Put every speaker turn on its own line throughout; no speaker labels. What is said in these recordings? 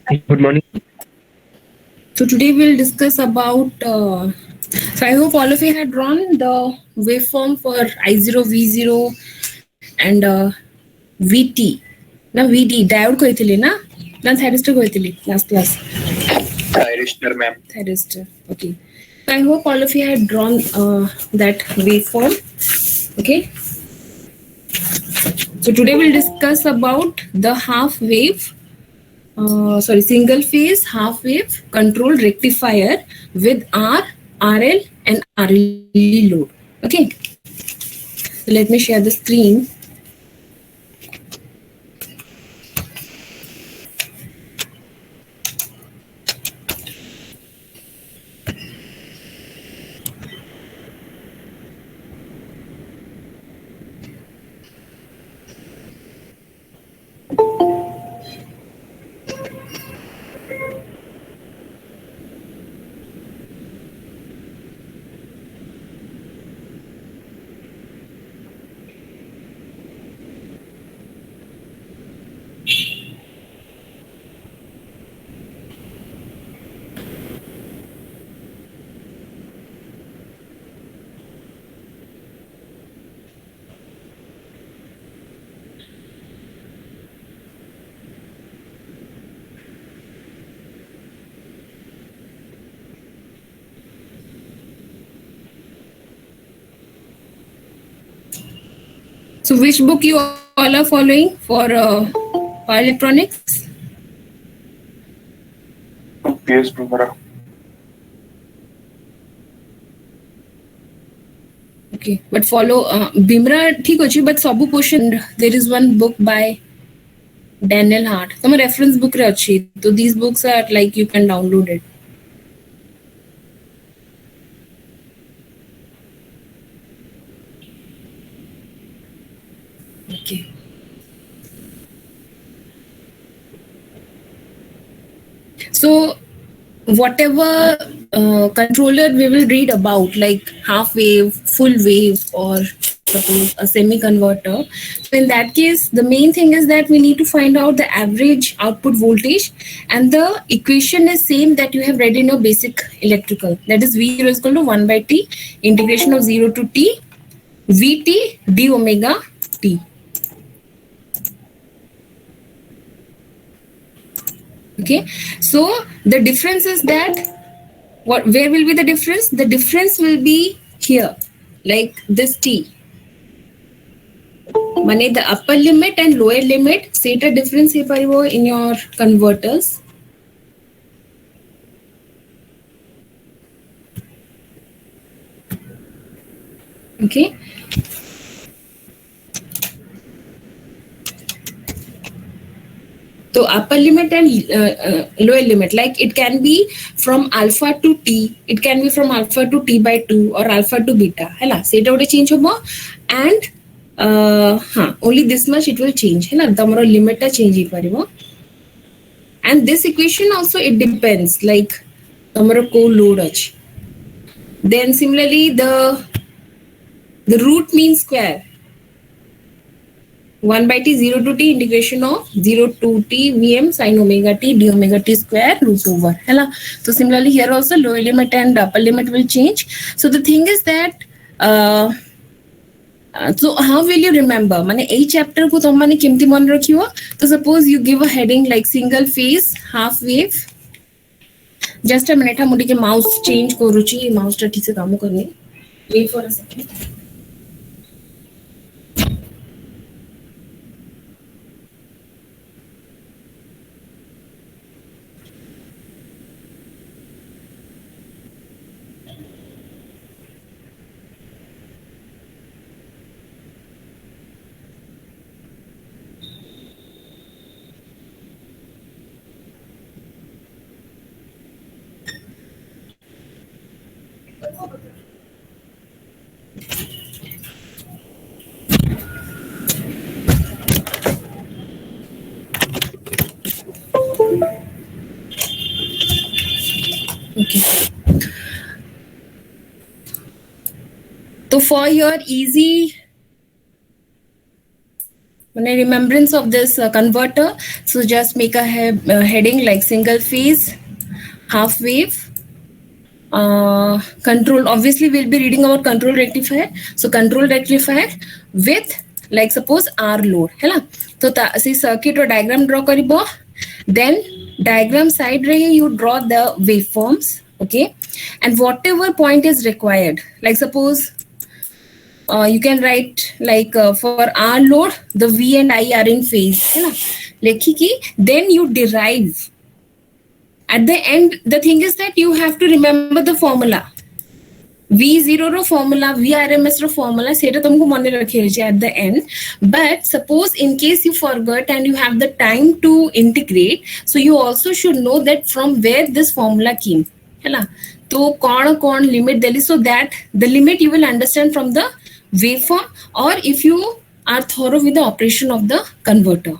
Good morning.
So today we'll discuss about. So I hope all of you had drawn the waveform for I0, V0, and VT. Na VT diode କହିଥିଲି ନା ନା thyristor କହିଥିଲି last class.
Thyristor, ma'am.
Thyristor. Okay. So I hope all of you had drawn that waveform. Okay. So today we'll discuss about the half wave single phase half wave control rectifier with RL, and RLE load. Okay, so let me share the screen. So which book you all are following for power electronics?
PS Bumrah.
Okay, but follow Bimra ठीक अछि, but सब portion there is one book by Daniel Hart. तम reference book रे अछि, so these books are like you can download it. Okay. So whatever controller we will read about, like half wave, full wave, or suppose a semi converter. So in that case, the main thing is that we need to find out the average output voltage, and the equation is same that you have read in your basic electrical. That is V0 is equal to 1 by T integration of 0 to T Vt d omega T. Okay, so the difference is that where will be the difference? The difference will be here, like this T. Mane the upper limit and lower limit, set a difference in your converters. Okay. So upper limit and lower limit, like it can be from alpha to T, it can be from alpha to T by 2 or alpha to beta. Hela, say it change hobo, and only this much it will change. Hela, tamaro limit ta change hi paribo. And this equation also it depends, like tamaro ko load achi. Then similarly the root mean square 1 by T 0 to T integration of 0 to T Vm sin omega T d omega T square root over. Hela. So similarly here also lower limit and upper limit will change. So the thing is that so how will you remember? Mane a chapter ko tumane kimti mon rakhiwa. So suppose you give a heading like single phase half wave. Just a minute, हम मुझे mouse change करूँगी, mouse टा ठीक से काम करने. Wait for a second. Okay. So for your easy remembrance of this converter. So just make a heading like single phase, half wave, control. Obviously we'll be reading about control rectifier. So control rectifier with like suppose R load है ना, तो see circuit or diagram draw करिबो, then diagram side रे you draw the waveforms, okay, and whatever point is required, like suppose you can write like for R load the V and I are in phase है ना, लेखी की then you derive at the end. The thing is that you have to remember the formula. V0 row formula, VRMS row formula सेटा तुमको मने रखे at the end. But suppose in case you forgot and you have the time to integrate, so you also should know that from where this formula came. है ना, तो कौन limit Delhi, so that the limit you will understand from the waveform, or if you are thorough with the operation of the converter.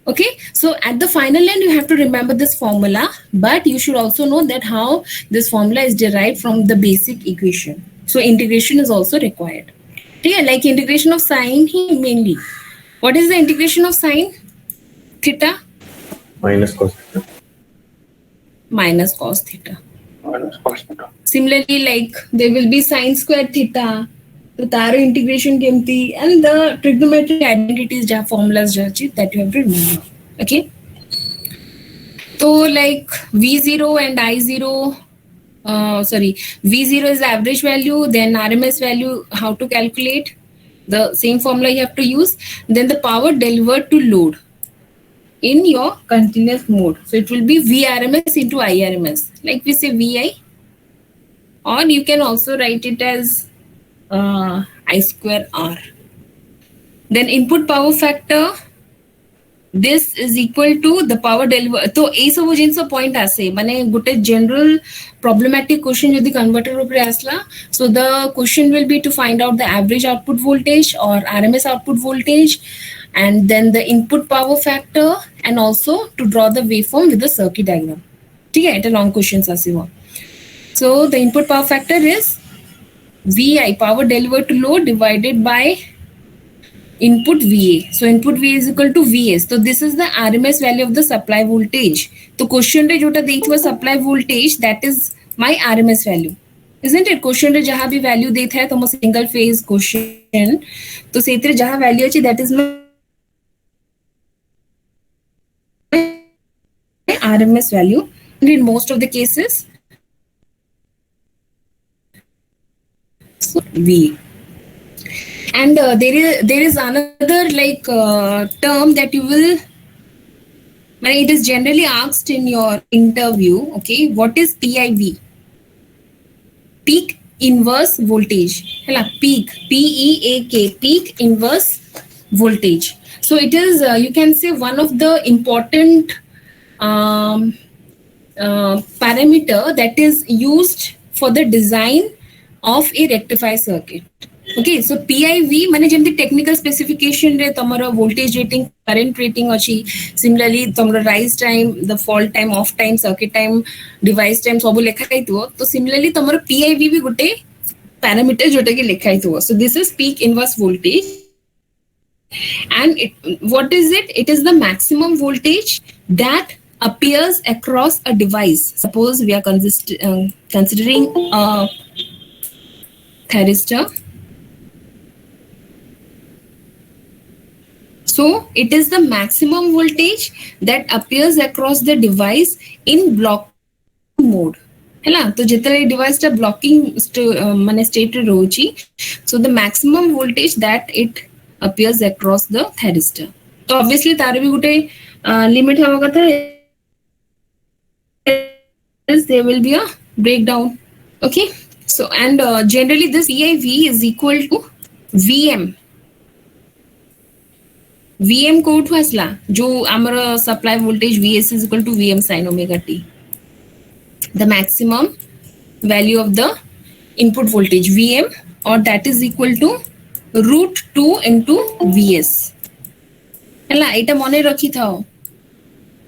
Okay, so at the final end you have to remember this formula, but you should also know that how this formula is derived from the basic equation. So integration is also required. Yeah, like integration of sine mainly. What is the integration of sine? Theta?
Minus cos theta.
Minus cos theta.
Minus cos theta.
Similarly, like there will be sine square theta. The taro integration kemti, and the trigonometric identities formulas that you have to remember. Okay, so like V0 and I0, V0 is the average value, then RMS value, how to calculate, the same formula you have to use, then the power delivered to load in your continuous mode. So it will be VRMS into IRMS, like we say VI, or you can also write it as I square R. Then input power factor, this is equal to the power delivered. So a सब जिनसा point आसे माने गुटे general problematic question यदि converter ऊपर आसला, so the question will be to find out the average output voltage or RMS output voltage, and then the input power factor, and also to draw the waveform with the circuit diagram. ठीक है, it a long questions आसे वो. So the input power factor is VI, power delivered to load, divided by input VA. So input VA is equal to VS. So this is the RMS value of the supply voltage. So question re jota देखिए supply voltage, that is my RMS value, isn't it? Question re जहाँ भी value देता है तो मैं single phase question, तो सेतरे जहाँ value अच्छी, that is my RMS value. And in most of the cases, so V. And there is another like term that you will, it is generally asked in your interview. Okay, what is PIV? Peak inverse voltage. Peak, PEAK, peak inverse voltage. So it is, you can say, one of the important parameter that is used for the design of a rectifier circuit. Okay, so PIV माने जेमती technical specification रे तमरो voltage rating, current rating अच्छी, similarly तमरो rise time, the fault time, off time, circuit time, device time सबो लेखा ही तो similarly तमरो PIV भी गुटे parameter Jote के लेखा ही तो. So this is peak inverse voltage, and what is it? It is the maximum voltage that appears across a device. Suppose we are considering a thyristor. So it is the maximum voltage that appears across the device in block mode. है तो जितने device टा blocking माने state रे रोची, so the maximum voltage that it appears across the thyristor. तो obviously तारे भी गुटे limit होगा था, there will be a breakdown. Okay, so and generally this PIV is equal to VM. VM को उठवा असला जो हमारा supply voltage VS is equal to VM sin omega t, the maximum value of the input voltage VM, or that is equal to root 2 into VS. हला इटा मने रखी थाओ,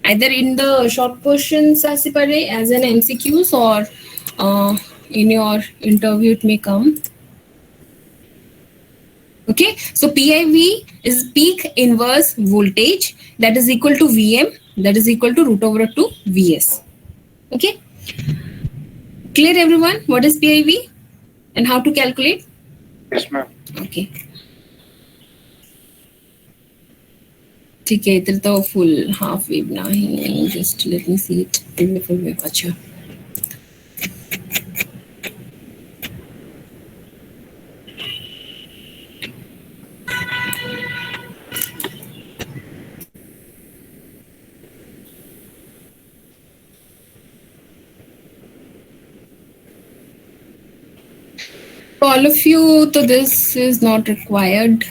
either in the short questions as an MCQs, or in your interview it may come. Okay, so PIV is peak inverse voltage, that is equal to Vm, that is equal to root over 2 Vs. Okay, clear everyone? What is PIV and how to calculate?
Yes, ma'am.
Okay. ठीक है इधर तो full half wave नहीं, just let me see it in the full wave. अच्छा. For all of you, so this is not required.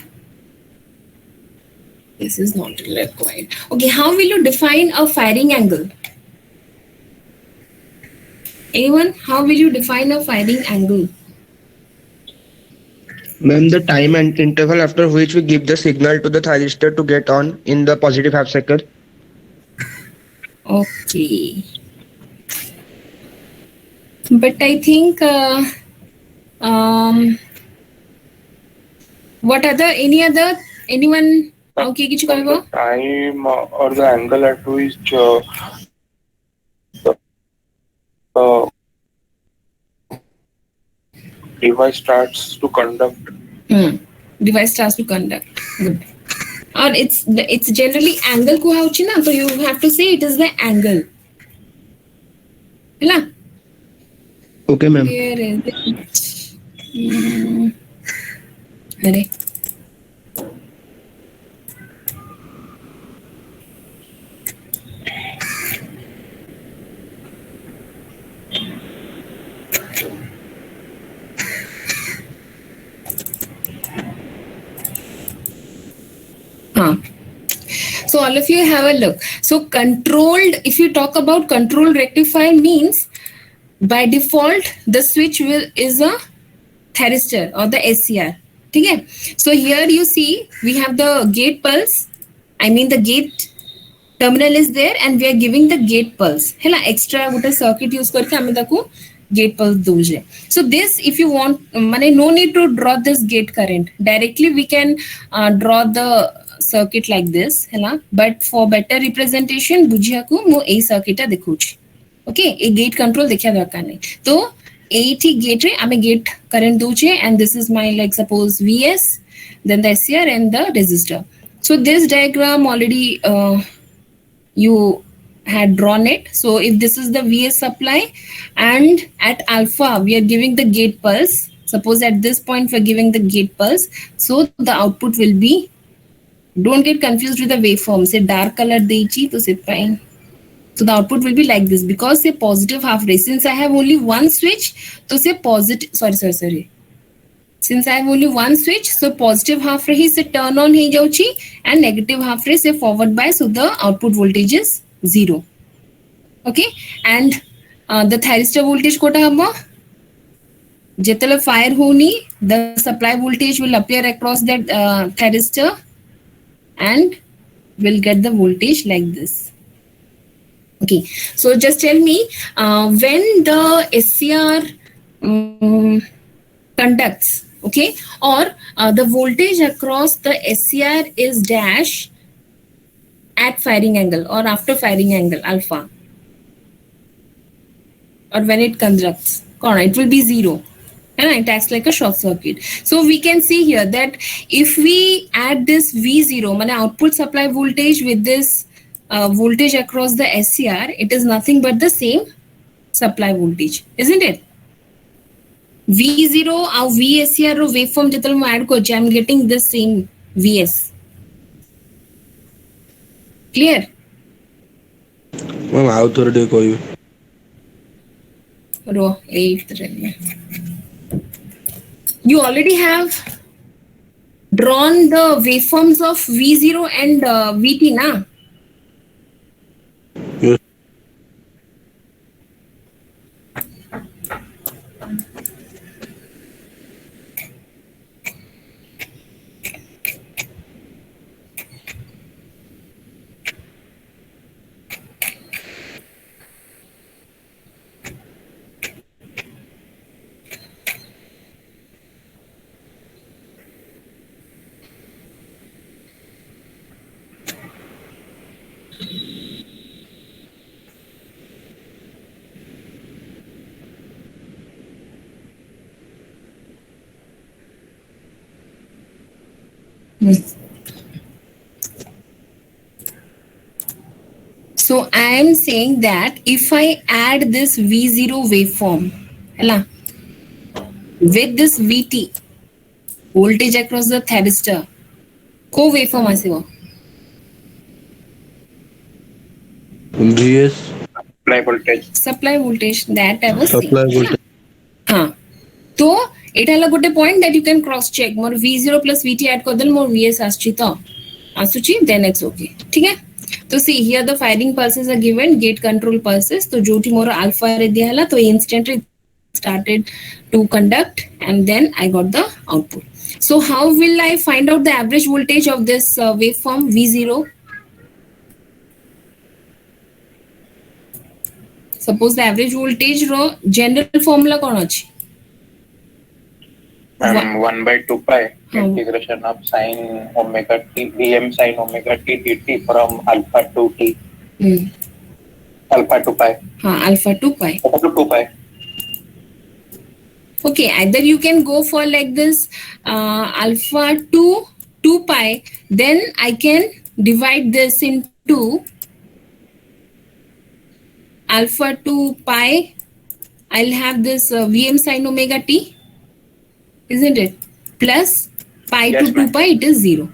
This is not required. Okay, how will you define a firing angle? Anyone? How will you define a firing angle?
Ma'am, the time and interval after which we give the signal to the thyristor to get on in the positive half cycle.
Okay. But I think what other anyone okay kichu
The
kaibo?
time or the angle at which the device starts to conduct.
Device starts to conduct. Good. Or it's generally angle ko hauchi na, so you have to say it is the angle. Hela?
Okay, ma'am.
Where is it? Are So all of you have a look. So controlled, if you talk about control rectifier means by default the switch is a thyristor or the SCR. Okay. So here you see we have the gate pulse. I mean the gate terminal is there and we are giving the gate pulse. Hela extra what circuit use करके हमें ताको gate pulse दोजे. So this if you want, माने no need to draw this gate current. Directly we can draw the circuit like this, hela. But for better representation बुझिया को मो ए circuit देखुची. Okay, a gate control देखिया दरकार नहीं. तो एठी gate रे आमे gate current दोजे and this is my like suppose Vs, then the SCR and the resistor. So this diagram already you had drawn it. So if this is the Vs supply and at alpha we are giving the gate pulse, suppose at this point we're giving the gate pulse, so the output will be, don't get confused with the waveform, say dark color dechi to say fine. So the output will be like this because say positive half ray, since I have only one switch, so say positive, sorry. Since I have only one switch, so positive half ray se turn on he jauchi and negative half ray se forward by, so the output voltage is 0. Okay, and the thyristor voltage kota haba jetale fire honi, the supply voltage will appear across that thyristor and will get the voltage like this. Okay, so just tell me when the SCR conducts, okay, or the voltage across the SCR is dash at firing angle or after firing angle alpha, or when it conducts, it will be 0 and it acts like a short circuit. So we can see here that if we add this V0, mean output supply voltage with this voltage across the SCR, it is nothing but the same supply voltage, isn't it? V0 और VSCR रो waveform जितने मैं add Koche, I'm getting the same VS. Clear?
Ma'am, how to do कोई?
Ro 8. You already have drawn the waveforms of V0 and VT, na?
Yes.
So I am saying that if I add this V0 waveform, hela, with this VT, voltage across the thyristor, ko waveform asibo.
VS
Supply voltage.
Supply voltage that I was
supply
saying.
voltage.
हाँ तो এটা হলো ଗୋଟେ point that you can cross check more V0 plus VT add करदेल more VS आसची तो आसुची then it's okay ठीक है तो see here the firing pulses are given gate control pulses तो जोटी मोर alpha रे दिया हला तो instantly started to conduct and then I got the output. So how will I find out the average voltage of this waveform V0? Suppose the average voltage row general formula कौन अछि?
1 by 2 pi integration of sin omega t Vm sin omega t dt from alpha to t. Alpha to pi.
हाँ alpha to pi.
Alpha to 2 pi.
Okay, either you can go for like this alpha to 2 pi, then I can divide this into alpha to pi. I'll have this Vm sin omega t, isn't it? Plus pi
Yes,
to 2
ma'am.
pi, it is 0.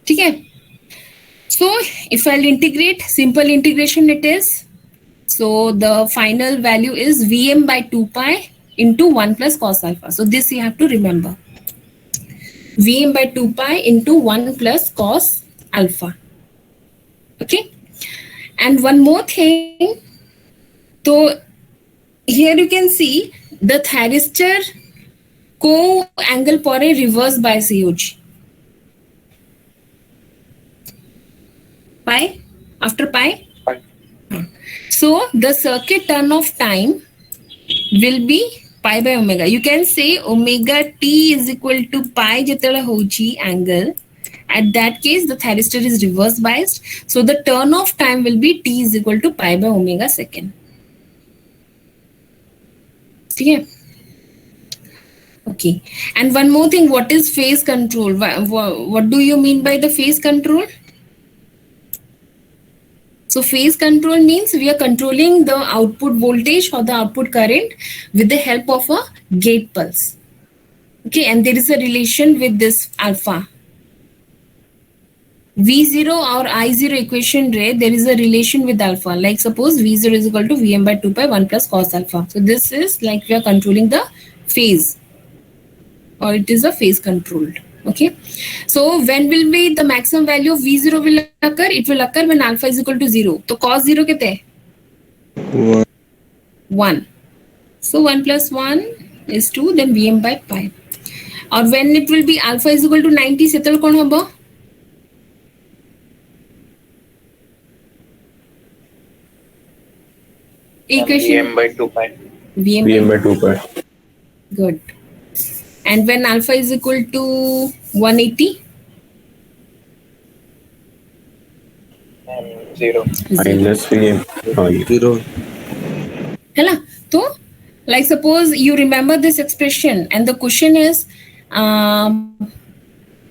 ठीक है? So if I'll integrate, simple integration it is. So the final value is Vm by 2 pi into 1 plus cos alpha. So this you have to remember. Vm by 2 pi into 1 plus cos alpha. Okay. And one more thing. So here you can see the thyristor को angle पर reverse bias होगी. Pi after pi.
Pi.
So the circuit turn of time will be pi by omega. You can say omega t is equal to pi जेतेला होची angle. At that case, the thyristor is reverse biased. So the turn of time will be t is equal to pi by omega second. ठीक है? Okay. And one more thing, what is phase control? What do you mean by the phase control? So phase control means we are controlling the output voltage or the output current with the help of a gate pulse. Okay, and there is a relation with this alpha. V0 or I0 equation ray, there is a relation with alpha. Like suppose V0 is equal to Vm by 2 pi 1 plus cos alpha. So this is like we are controlling the phase, or it is a phase controlled. Okay. So when will be the maximum value of V0 will occur? It will occur when alpha is equal to 0. So cos 0 कितने हैं? 1. So 1 plus 1 is 2, then Vm by pi. Or when it will be alpha is equal to 90, सेतल कौन होगा?
Vm by 2 pi.
Vm by
2 pi.
good. And when alpha is equal to 180,
0.
Minus Vm. 0.
है तो like suppose you remember this expression and the question is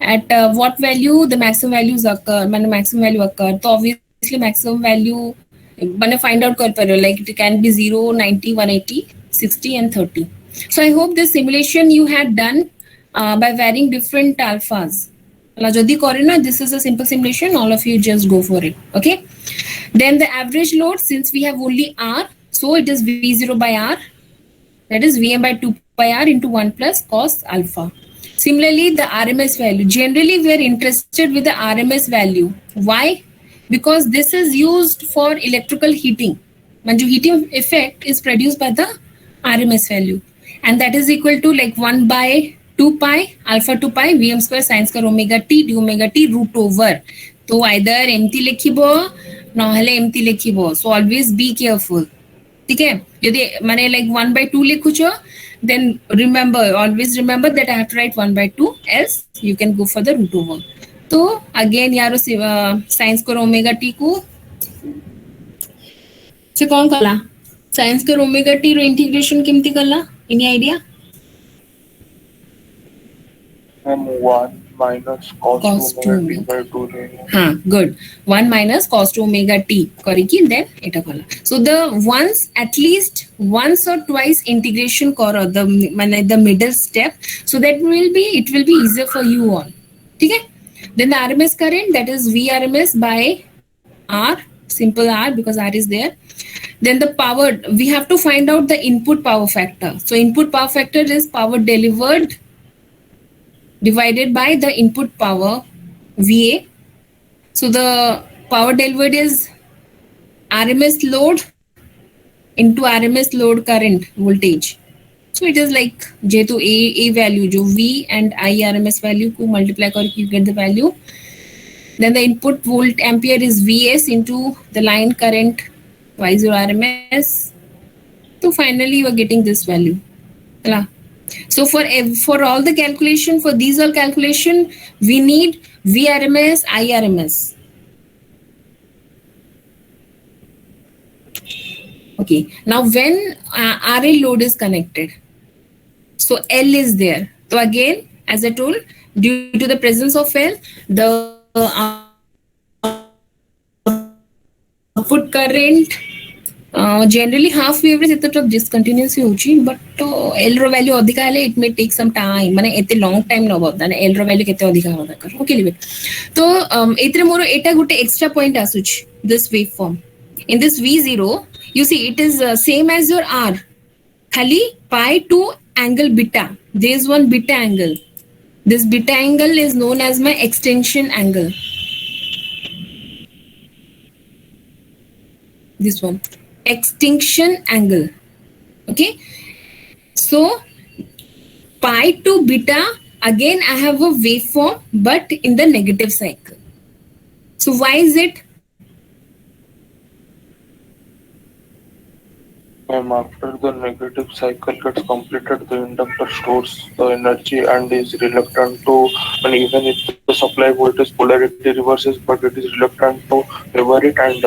at what value the maximum values occur, माने maximum value occur, तो obviously maximum value मैंने find out कर पा like it can be 0, 90, 180, 60 and 30. So I hope this simulation you had done by varying different alphas. Jodi kore na, this is a simple simulation. All of you just go for it. Okay. Then the average load, since we have only R, so it is V0 by R. That is Vm by 2 pi R into 1 plus cos alpha. Similarly, the RMS value. Generally, we are interested with the RMS value. Why? Because this is used for electrical heating. And the heating effect is produced by the RMS value. And that is equal to like 1 by 2 pi alpha to pi Vm square sin square omega t d omega t root over. So either empty lekhibo নহলে empty lekhibo. So always be careful. ठीक है? यदि माने like 1 by 2 लिखुछो, then always remember that I have to write 1 by 2, else you can go for the root over. तो again यारो sin square omega t को से कौन कला? Sin square omega t रो integration केमती कला? Any idea?
हम 1 minus cos
Cos
2
2
omega t by 2 लेंगे.
हाँ good 1 minus cos 2 omega t करिकी then এটা কলা so the once at least once or twice integration करो the মানে the middle step so that it will be easier for you all ठीक है then the RMS current that is VRMS by R simple R because R is there then the power we have to find out the input power factor so input power factor is power delivered divided by the input power VA. So the power delivered is RMS load into RMS load current voltage. So it is like J to A value, jo V and I RMS value को multiply करके you get the value. Then the input volt ampere is VS into the line current Y0 RMS. So finally you are getting this value. Hala. So for all the calculation, for these all calculation, we need VRMS, IRMS. Okay. Now when RL load is connected, so L is there. So again, as I told, due to the presence of L, the output current generally half wave रे set discontinuous होची but L row value अधिका हेले it may take some time माने एते long time न होता ना L रो value केते अधिका होता कर ओके लिवे तो एतरे मोरो एटा गुटे extra point आसुच this waveform in this V0 you see it is same as your R खाली pi to angle beta there is one beta angle this beta angle is known as my extension angle this one extinction angle okay so pi to beta again I have a waveform but in the negative cycle so why is it
After the negative cycle gets completed, the inductor stores the energy and is reluctant to, and even if the supply voltage polarity reverses, but it is reluctant to favor it and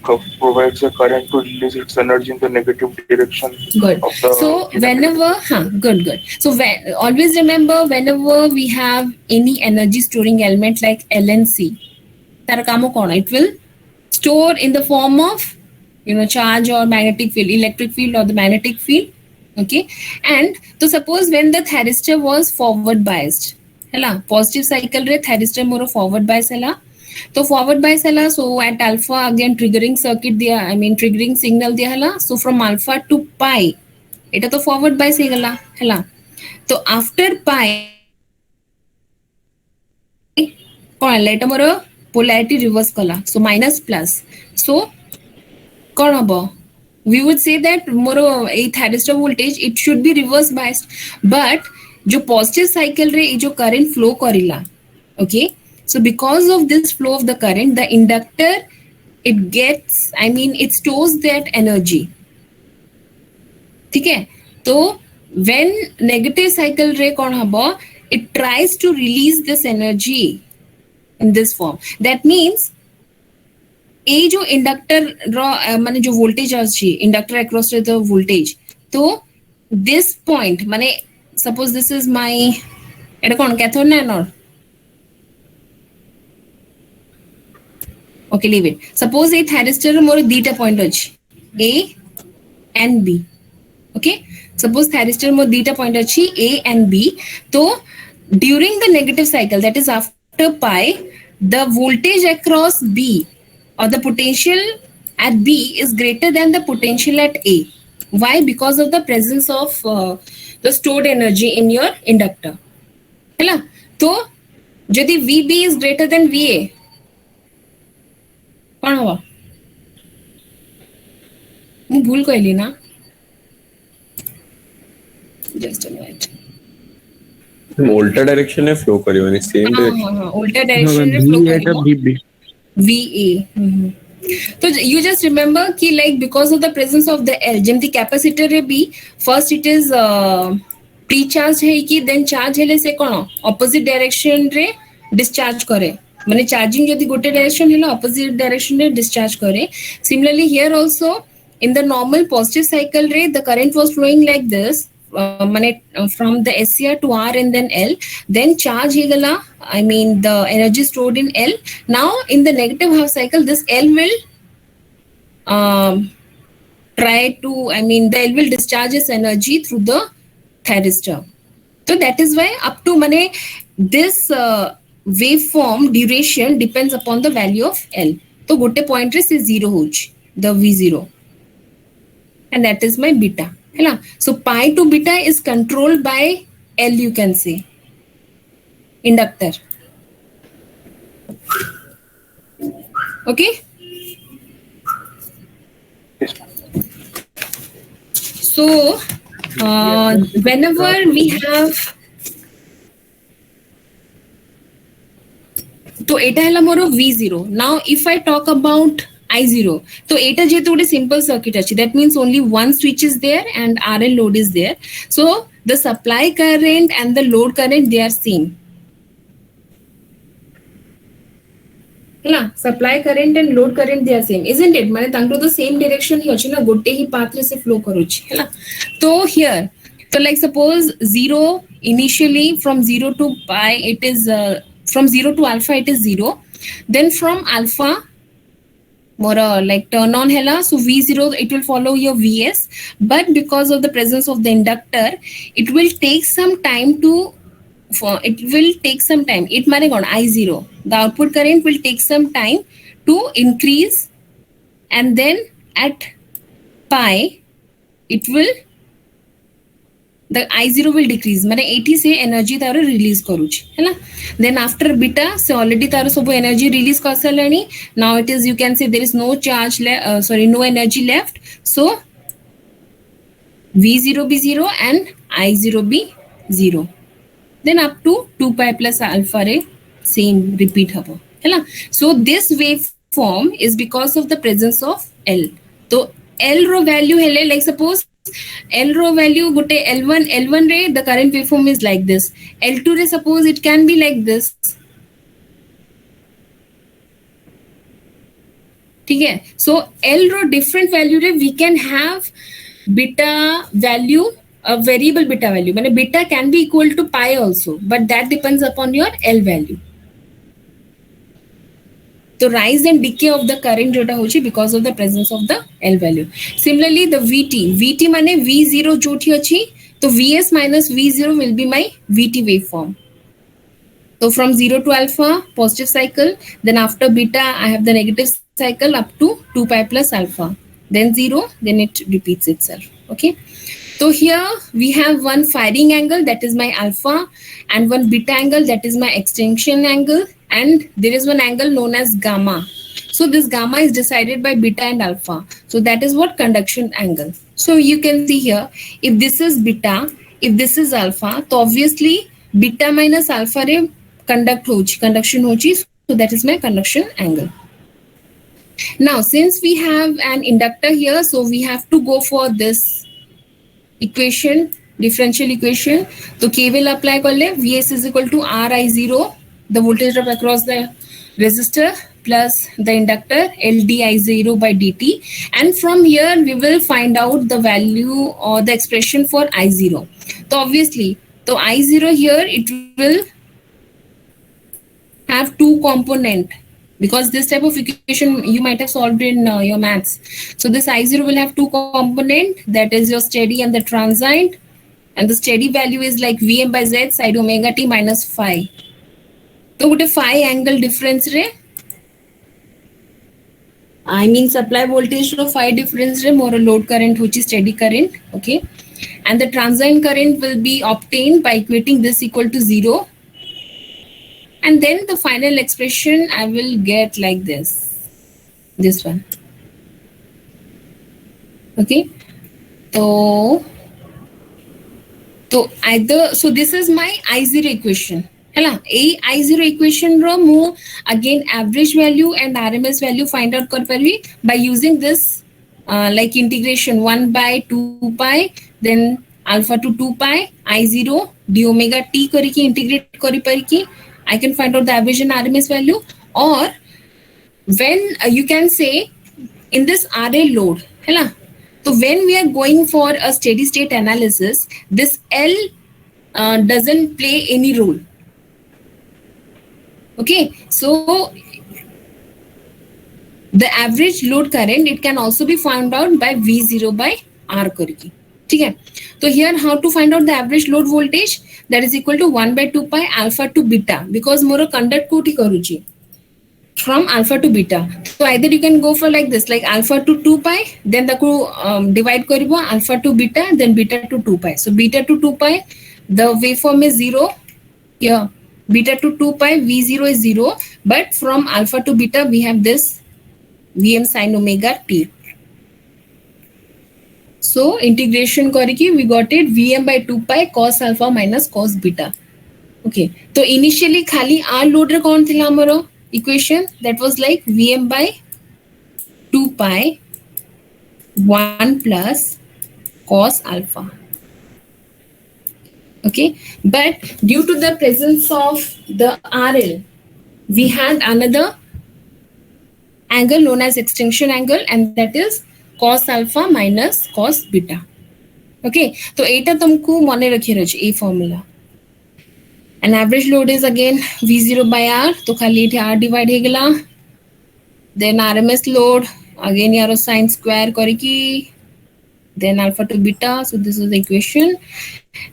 provides a current to release its energy in the negative direction.
Good.
Of the
So whenever, good. So always remember whenever we have any energy storing element like LNC, it will store in the form of charge or magnetic field, electric field or the magnetic field. Okay. And so suppose when the thyristor was forward biased, hela, positive cycle re thyristor more forward bias hela. So forward bias hela, so at alpha again triggering circuit diya, triggering signal diya hela. So from alpha to pi, eta to forward bias he gala hela. So after pi, eta more polarity reverse kala. So minus plus. So we would say that more a thyristor voltage it should be reverse biased but jo positive cycle re jo current flow karila okay so because of this flow of the current the inductor it gets it stores that energy okay so when negative cycle re it tries to release this energy in this form that means ए जो inductor माने जो voltage अछि inductor across the voltage तो this point माने suppose this is my एटा कोन cathode ना anode okay leave it suppose a thyristor मोर दीटा पॉइंट अछि A and B okay suppose thyristor मोर दीटा पॉइंट अछि ए एंड बी तो during the negative cycle that is after pi the voltage across B or the potential at B is greater than the potential at A. Why? Because of the presence of the stored energy in your inductor. Hela? So, jodi VB is greater than VA. कौन हुआ? मैं भूल गई ना? Just a minute.
उल्टा direction में flow करियो यानी सेम डायरेक्शन
हाँ उल्टा डायरेक्शन में फ्लो करियो VA. So you just remember कि like because of the presence of the L, जेमती capacitor रे भी first it is pre-charged है कि then charge हेले से कौन opposite direction रे discharge करे माने charging यदि गोटे direction हेला opposite direction रे discharge करे similarly here also in the normal positive cycle रे the current was flowing like this from the SCR to R and then L, then charge hegala, I mean the energy stored in L. Now in the negative half cycle, this L will the L will discharge its energy through the thyristor. So that is why up to this waveform duration depends upon the value of L. So gote point is 0 hoch, the V0. And that is my beta. So pi to beta is controlled by L, you can say, inductor. Okay.
Yes.
So whenever we have, so eta hela moro V0. Now if I talk about I0, so eta jehetu gote simple circuit achi, that means only one switch is there and RL load is there. So the supply current and the load current, they are same. Supply current and load current, they are same, isn't it? Mane tangro the same direction hi achi na, gote hi path re se flow karuchi. So here, so like suppose 0 initially, from 0 to pi it is from 0 to alpha it is 0. Then from alpha more like turn on hela, so V0 it will follow your Vs, but because of the presence of the inductor, it will take some time it mane gone I0, the output current will take some time to increase, and then at pi the I0 will decrease, mane 80 se energy taro release karuchi, है. Then after beta, so already taro sobo energy release karsalani. Now it is, you can say, there is no charge no energy left. So V0 be 0 and I0 be 0. Then up to 2 pi plus alpha re same repeat habo, है. So this waveform is because of the presence of L. So L ro value hele, like suppose L row value gote L1 ray, the current waveform is like this. L2 ray, suppose it can be like this. Okay, so L row different value ray, we can have beta value, a variable beta value. Mane beta can be equal to pi also, but that depends upon your L value. So rise and decay of the current jota hochi because of the presence of the L value. Similarly, the VT mane V0 joti achi, so Vs minus V0 will be my VT waveform. So from 0 to alpha, positive cycle, then after beta, I have the negative cycle up to 2 pi plus alpha, then 0, then it repeats itself. Okay. So here we have one firing angle, that is my alpha, and one beta angle, that is my extinction angle, and there is one angle known as gamma. So this gamma is decided by beta and alpha. So that is what conduction angle. So you can see here, if this is beta, if this is alpha, so obviously beta minus alpha re conduction hochi, so that is my conduction angle. Now since we have an inductor here, so we have to go for this equation, differential equation. So KVL apply karle, Vs is equal to Ri0, the voltage drop across the resistor, plus the inductor LdI0 by dt, and from here we will find out the value or the expression for I0. So obviously, so I0 here, it will have two component, because this type of equation you might have solved in your maths. So this I0 will have two component, that is your steady and the transient, and the steady value is like Vm by Z side omega t minus phi. So what a phi angle difference re, I mean supply voltage to phi difference re more load current which is steady current. Okay, and the transient current will be obtained by equating this equal to 0. And then the final expression I will get like this one. Okay, so this is my I0 equation. Hela, I0 equation ro mu again average value and RMS value find out kar parvi by using this like integration 1 by 2 pi, then alpha to 2 pi I0 d omega t kariki integrate kari pariki, I can find out the average and RMS value. Or when you can say in this RL load, hela, So when we are going for a steady state analysis, this L doesn't play any role. Okay, so the average load current, it can also be found out by V0 by R करके, ठीक है? So here how to find out the average load voltage? That is equal to 1 by 2 pi alpha to beta, because more conduct कोठी करूची from alpha to beta. So either you can go for like this, like alpha to 2 pi, then the divide karibo alpha to beta, then beta to 2 pi. So beta to 2 pi, the waveform is 0. Yeah, beta to 2 pi, V0 is 0. But from alpha to beta, we have this Vm sin omega t. So integration करके we got it Vm by 2 pi cos alpha minus cos beta. Okay, so initially खाली R load रे कौन थिला हमरो equation? That was like Vm by 2 pi 1 plus cos alpha. Okay, but due to the presence of the RL, we had another angle known as extinction angle, and that is cos alpha minus cos beta. Okay, so eta तुमको मने रखे रहे a formula. And average load is again V0 by R, तो खाली इथे R divide हे गला. Then RMS load again यारो sin square करके, then alpha to beta. So this is the equation.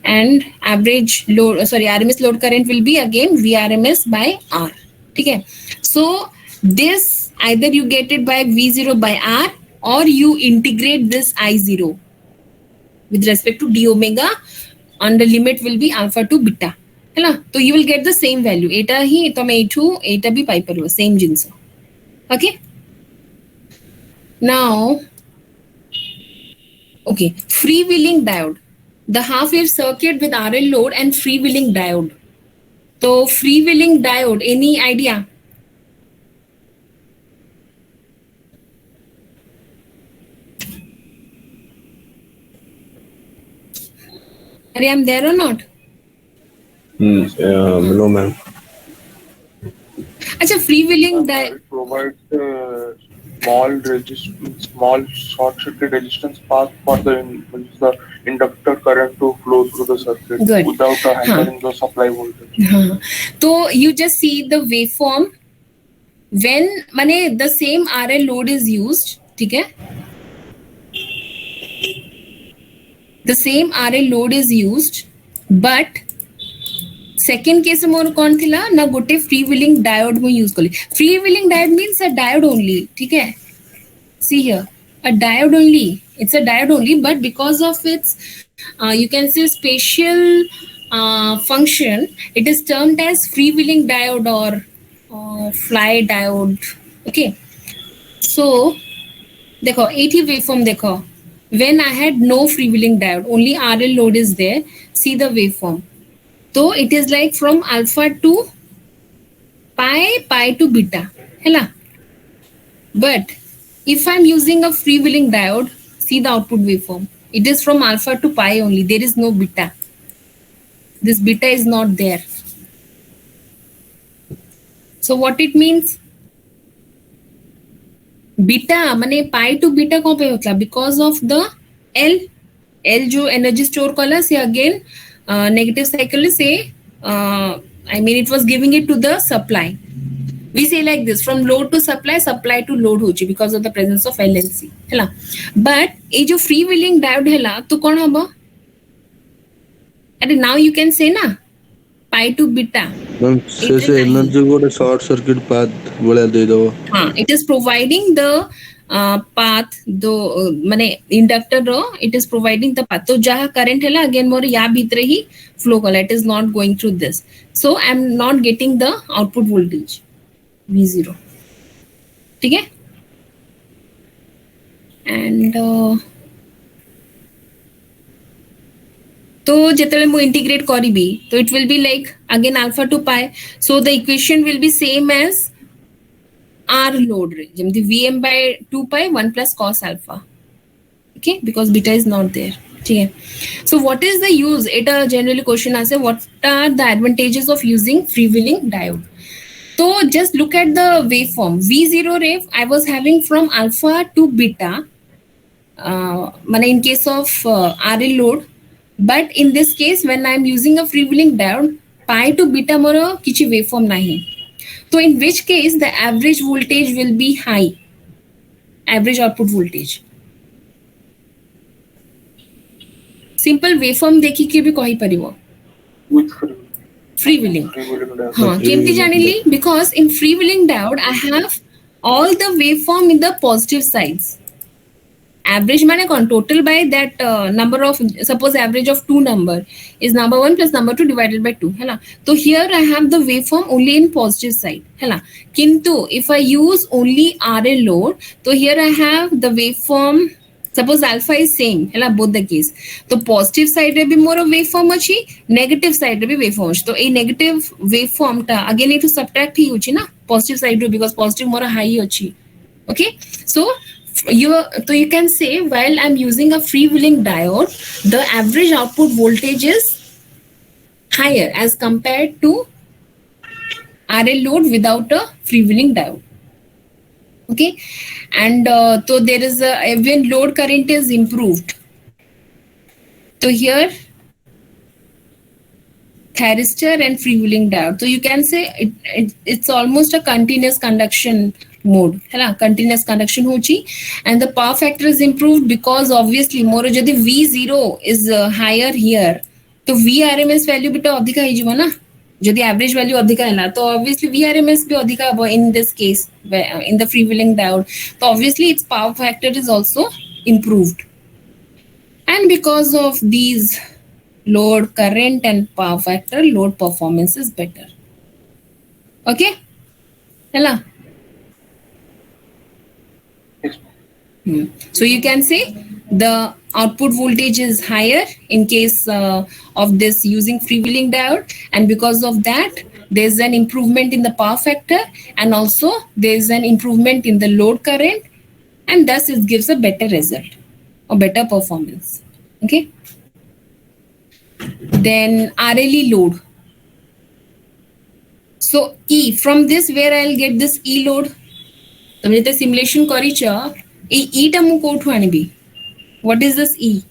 And average load, RMS load current will be again VRMS by R. Okay, so this either you get it by V0 by R, or you integrate this I0 with respect to d omega, and the limit will be alpha to beta. है ना? तो you will get the same value. एटा ही तो मैं एटा भी पाई पर same jeans. Okay. Now, okay, freewheeling diode. The half wave circuit with RL load and freewheeling diode. So freewheeling diode, any idea? Are I there or not?
No, ma'am.
अच्छा, freewheeling diode.
It provides a small short circuit resistance path for the inductor current to flow through the circuit.
Good.
Without hampering the supply voltage.
So you just see the waveform when माने the same RL load is used, ठीक है? The same RL load is used, but second case मोर कौन थिला ना गोटे freewheeling diode में use करी. Freewheeling diode means a diode only, ठीक है? See here, a diode only. It's a diode only, but because of its you can say spatial function, it is termed as freewheeling diode or fly diode. Okay, so देखो एक ही waveform देखो. When I had no freewheeling diode, only RL load is there. See the waveform. So it is like from alpha to pi to beta. Hela. But if I'm using a freewheeling diode, see the output waveform. It is from alpha to pi only. There is no beta. This beta is not there. So what it means? Beta माने pi to beta कौन पे होता है? Because of the L जो energy store कला से again negative cycle से I mean it was giving it to the supply. We say like this, from load to supply to load होची because of the presence of L and C. है ना? But ये जो freewheeling diode है ला तो कौन होगा? अरे now you can say ना pi to beta.
से एनर्जी को शॉर्ट सर्किट पाथ बोला दे दो.
हाँ, it is providing the path दो माने इंडक्टर रो it is providing the path. तो जहाँ current है ला again मोर यहाँ भीतर ही flow कला. It is not going through this. So I am not getting the output voltage V0. ठीक है? And तो जितने मैं integrate करी भी तो it will be like again alpha to pi. So the equation will be same as R load रे जमती Vm by 2 pi 1 plus cos alpha. Okay, because beta is not there. ठीक है? So what is the use? It generally question answer. What are the advantages of using freewheeling diode? So just look at the waveform. V0 ray I was having from alpha to beta. in case of RL load, but in this case when I am using a freewheeling diode, pi to beta moro kichi waveform nahi. So in which case the average voltage will be high, average output voltage. Simple waveform देखी के भी कही परिवो
with
freewheeling.
freewheeling diode.
हाँ केमती जानिली, because in freewheeling diode I have all the waveform in the positive sides. Average माने कौन, total by that number of, suppose average of two number is number 1 plus number 2 divided by 2 है ना. तो here I have the waveform only in positive side है ना. किंतु if I use only RL load, तो here I have the waveform, suppose alpha is same है ना both the case. तो positive side रे भी मोर waveform अच्छी, negative side रे भी waveform अच्छी. तो ए negative waveform टा again ये तो subtract ही होची ना positive side रे, because positive मोर high अच्छी. Okay, so you can say while I'm using a freewheeling diode, the average output voltage is higher as compared to RL load without a freewheeling diode. Okay, and so there is a, when load current is improved, so here thyristor and freewheeling diode, so you can say it's almost a continuous conduction mode है ना, continuous conduction होची, and the power factor is improved because obviously मोर जदि V0 is higher here, तो VRMS value beta अधिका ही जीवा ना, जदि average value अधिका है ना, तो obviously VRMS भी अधिका है in this case in the freewheeling diode, तो obviously its power factor is also improved, and because of these load current and power factor, load performance is better. Okay, है ना. So you can say the output voltage is higher in case of this using freewheeling diode, and because of that there's an improvement in the power factor, and also there's an improvement in the load current, and thus it gives a better result or better performance. Okay, then RLE load. So E, from this where I'll get this E load, तमने तो simulation करिचा, E टा मु कोठु आनिबी. What is this E?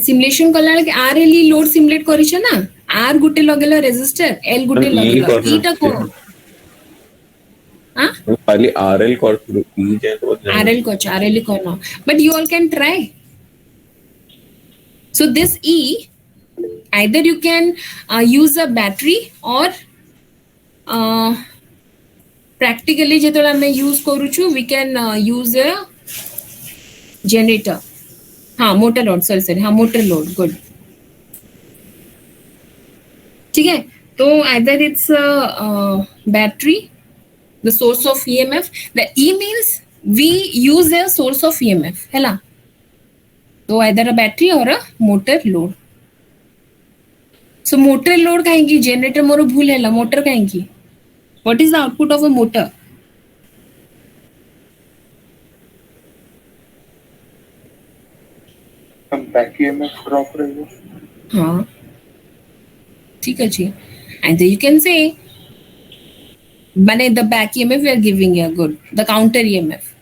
Simulation कला लगे RLE load simulate करिचा ना, R गुटे लगेला resistor, L गुटे लगेला, E टा कोन? हाँ?
खाली RL करथु, E जाय तो
RL कोच, RLE करना. But you all can try. So this E, either you can use a battery or practically जेतोला मैं use करूछु, we can use a generator. हाँ motor load, sorry हाँ motor load, good. ठीक है, तो either it's a battery, the source of EMF. The E means we use a source of EMF है ना, तो either a battery or a motor load. So motor load कहेंगी, generator मोरो भूल है ला, motor कहेंगी. What is the output of a motor?
back EMF drop रहेगा.
हाँ, ठीक है जी. And then you can say, माने the back EMF we are giving here, good. The counter EMF.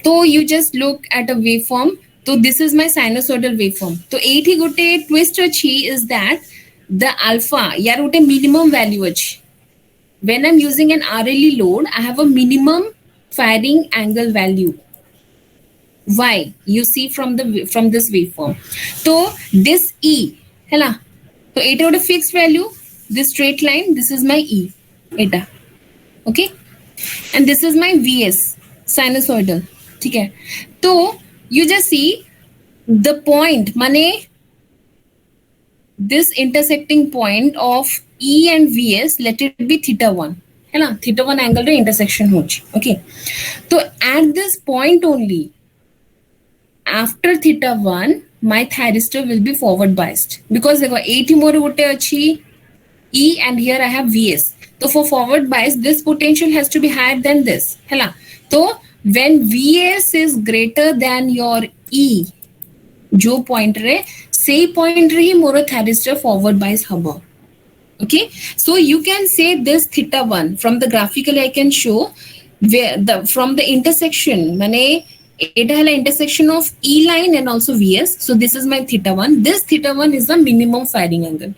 So you just look at a waveform. So this is my sinusoidal waveform. So eighty gote twist achi is that the alpha, यार उटे minimum value अच्छी. When I'm using an RLE load, I have a minimum firing angle value. Why? You see from this waveform. So this E, है ना? So it would a fixed value. This straight line, this is my E, eta. Okay? And this is my VS, sinusoidal. ठीक है? So you just see the point, माने this intersecting point of E and VS, let it be θ1. है ना? θ1 angle रे intersection होची. Okay. So at this point only, after θ1, my thyristor will be forward biased because देखो 80 more गोटे अच्छी E and here I have VS. So for forward bias, this potential has to be higher than this. है ना? So when VS is greater than your E, जो point रे, say point रे ही मोरो thyristor forward bias हबो. Okay, so you can say this theta 1 from the graphically I can show where the from the intersection mane it has intersection of E line and also VS. So this is my theta 1. This theta 1 is the minimum firing angle.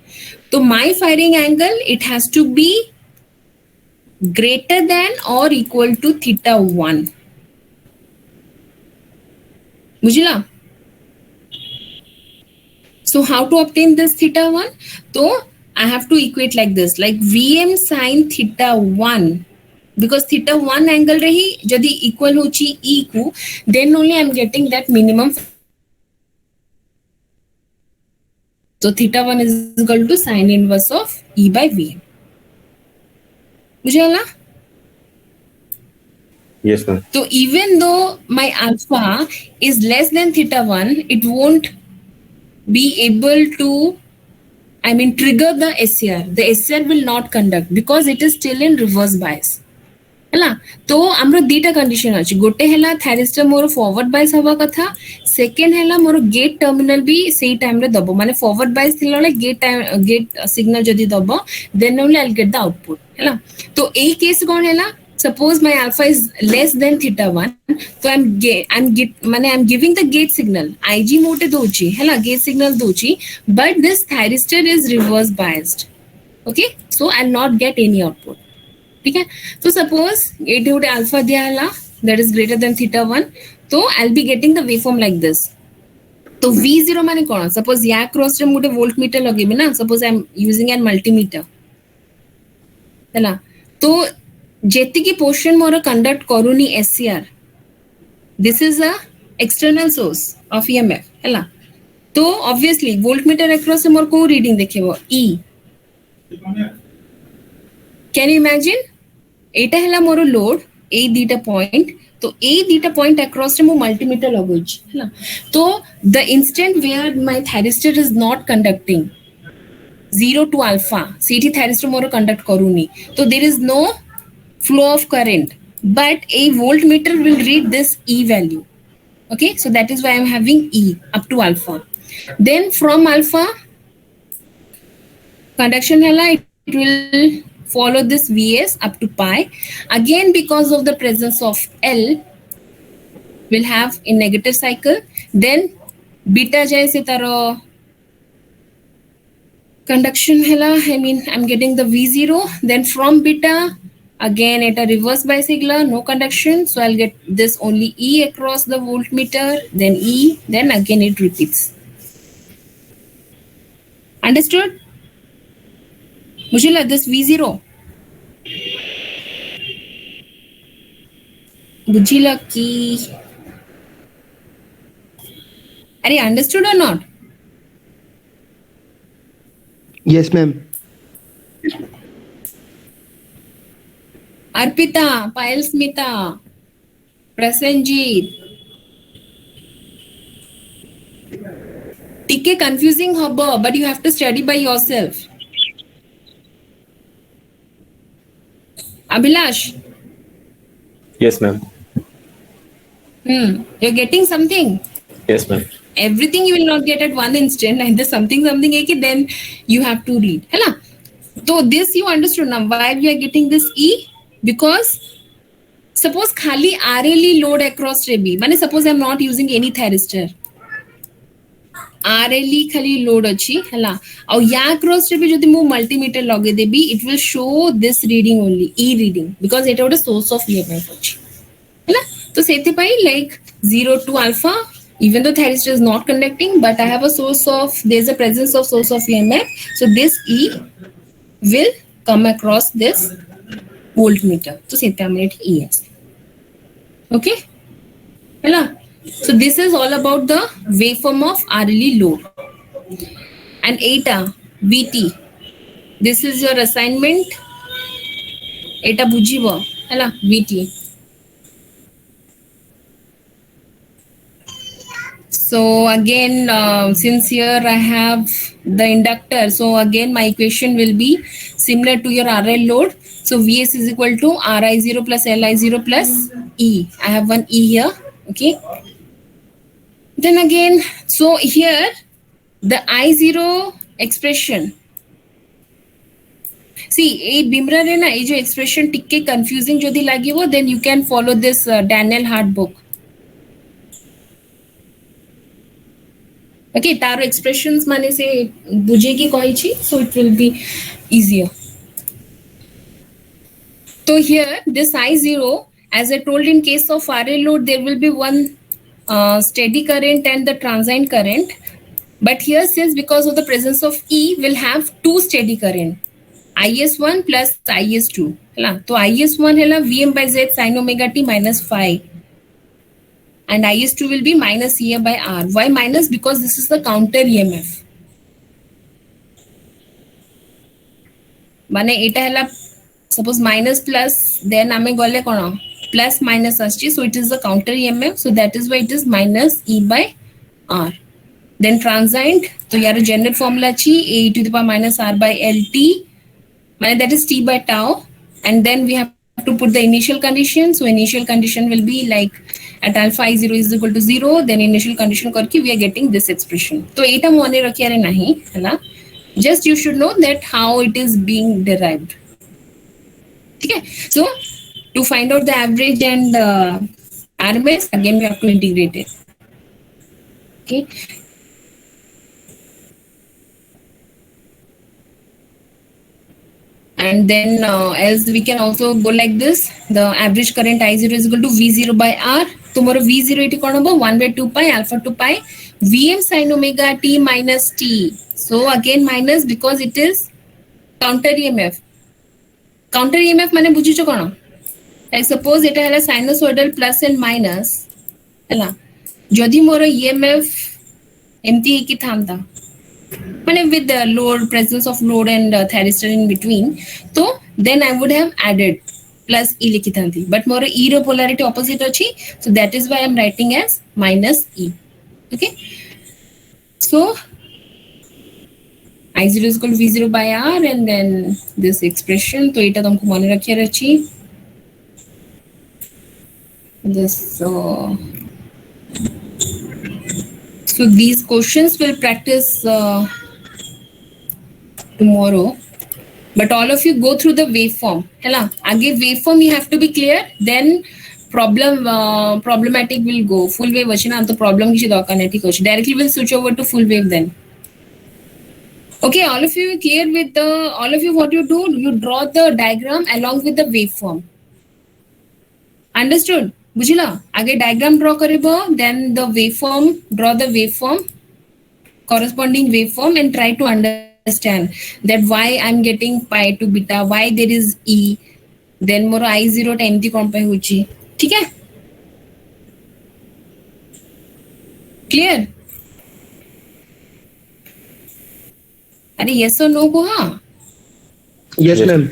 So my firing angle, it has to be greater than or equal to theta 1. Bujila? So how to obtain this theta 1? So I have to equate like this, like Vm sin theta 1, because theta 1 angle rahi jadi equal hochi E ku, then only I am getting that minimum. So theta 1 is equal to sine inverse of E by Vm. Bujhala?
Yes, ma'am.
So even though my alpha is less than theta 1, it won't be able to, trigger the SCR. The SCR will not conduct because it is still in reverse bias. ହେଲା तो हमरो दीटा condition अछि गोटे हैला thyristor more forward bias हवा कथा second हैला more get terminal भी सेही टाइम रे दबो माने फॉरवर्ड बायस थिला ले गेट सिग्नल जदी दबो then only I will get the output हैला तो एही केस कोन हैला suppose my alpha is less than theta 1 so I'm giving the gate signal IG mote dochi hela gate signal dochi but this thyristor is reverse biased okay so I'll not get any output ठीक है तो suppose it would alpha दिया हला that is greater than theta 1 तो I'll be getting the waveform like this तो V0 माने कौन suppose या क्रॉस रे मोटे voltmeter लगेबे ना suppose I'm using an multimeter हैला तो जेति की पोर्शन मोर कंडक्ट करूनी SCR this is a external source of EMF हैला तो obviously voltmeter across से मोर को reading देखेबो E can you imagine एटा हैला मोर लोड ए दीटा पॉइंट तो ए दीटा पॉइंट अक्रॉस रे मो मल्टीमीटर लगोच हैला तो the instant where my thyristor is not conducting 0 to alpha सीटी थायरिस्टर मोर कंडक्ट करूनी तो there is no flow of current but a voltmeter will read this E value okay so that is why I'm having E up to alpha then from alpha conduction hela it will follow this Vs up to pi again because of the presence of L will have a negative cycle then beta jaise taro conduction hela I'm getting the V0 then from beta again at a reverse bicycler no conduction so I'll get this only E across the voltmeter then E then again it repeats understood mujhe this V0 bujhila ki are you understood or not
Yes, ma'am.
Arpita Payal Smita Prasenjit टिके confusing हबो but you have to study by yourself Abhilash
Yes, ma'am.
you're getting something
Yes, ma'am.
everything you will not get at one instant and there's something hai ki then you have to read है ना so this you understood now why we are getting this E because suppose खाली RLE load across रे भी माने suppose I'm not using any thyristor RLE खाली load अच्छी है ना और या across रे भी जो मु multimeter लगे देबी it will show this reading only E reading because it is a source of EMF अच्छी है ना तो सेते पाई like 0 to alpha even though thyristor is not conducting but I have a source of there's a presence of source of EMF so this E will come across this voltmeter so set it ES okay hello so this is all about the waveform of RLE load and eta VT this is your assignment eta bujibo hello VT so again since here I have the inductor so again my equation will be similar to your RL load so Vs is equal to Ri0 plus Li0 plus E I have one E here okay then again so here the I0 expression सी ए बिमरा रे ना ये जो expression टिके confusing जदि लागिवो then you can follow this Daniel Hart book okay तारो expressions माने से बुझे की कहि छी so it will be easier. So here this I0, as I told in case of RL load, there will be one steady current and the transient current. But here since because of the presence of E, we'll have two steady current, IS1 plus IS2. So IS1 है Vm by Z sin omega t minus phi. And IS2 will be minus EM by R. Why minus? Because this is the counter EMF. माने एटा हैला suppose minus plus then आमे गले कोन plus minus आछि so it is the counter EMF so that is why it is minus E by R. Then transient तो यार general formula छी A to the power minus R by LT माने that is T by tau and then we have to put the initial condition so initial condition will be like at alpha I0 is equal to 0 then initial condition करके we are getting this expression. तो एटा मने रखियारे नहीं हैला just you should know that how it is being derived. Okay, so to find out the average and RMS again we have to integrate it. Okay, and then else we can also go like this, the average current I0 is equal to V0 by R. Tomorrow V0 it is 1 by 2 pi alpha to pi Vm sin omega t minus t. So again minus because it is counter EMF. Counter EMF माने बुझिছো कोन? Like suppose एटा हैला sinusoidal plus and minus हैला जदि मोर EMF एमती की थांता माने with the load presence of load and thyristor in between तो then I would have added plus E लिखी थांती but more E row polarity opposite अछि so that is why I am writing as minus E. Okay, so I0 is equal to V0 by R and then this expression तो एटा तुमको माने रखियार अछि this so these questions will practice tomorrow but all of you go through the waveform हैला आगे waveform you have to be clear then problematic will go full wave अछि ना तो problem किछि दरकार नै ठीक अछि directly will switch over to full wave then. Okay, all of you clear with the all of you what you do you draw the diagram along with the waveform. Understood? बुझिला आगे diagram draw करिबो then the waveform draw the waveform corresponding waveform and try to understand that why I'm getting pi to beta why there is E then more I0 एमती कोन पे होची ठीक है clear अरे yes or no को हाँ
Yes,
Yes.
ma'am.